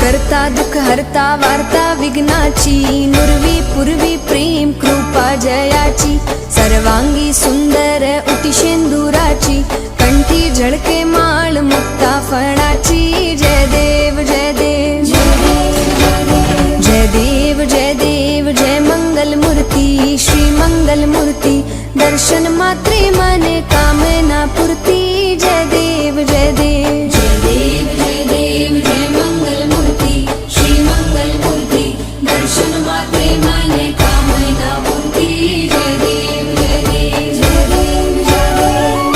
करता दुःख हरता वार्ता विघ्नाची, नुरवी पूर्वी प्रेम कृपा जयाची, सर्वांगी सुंदर उटी शेंदुराची, कंठी झळके माळ मुक्ता फळाची। जय देव जय देव जय देव जय देव जय मंगल मूर्ती, श्री मंगल मूर्ती, दर्शन मात्रे मने कामना पूर्ती। जय देव जय देव जय देव जय देव जय मंगल मूर्ती, श्री मंगल मूर्ती, दर्शन मात्रे मने कामना पूर्ती। जय देव जय देव जय देव जय देव।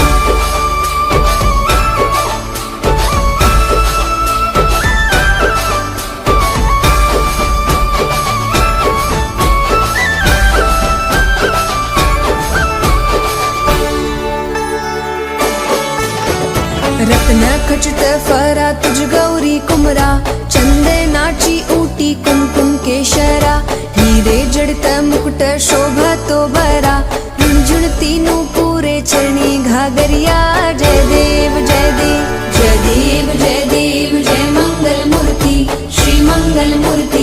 रत्न खचित फरा तुझ गौरी कुमरा, चंदनाची उटी कुमकुम केशरा, हिरे जडित मुकुट शोभतो बरा, झुणझुणती नूपुरे चरणी घागरिया। जय देव जय देव जय देव जय देव जय मंगल मूर्ती, श्री मंगल मूर्ती,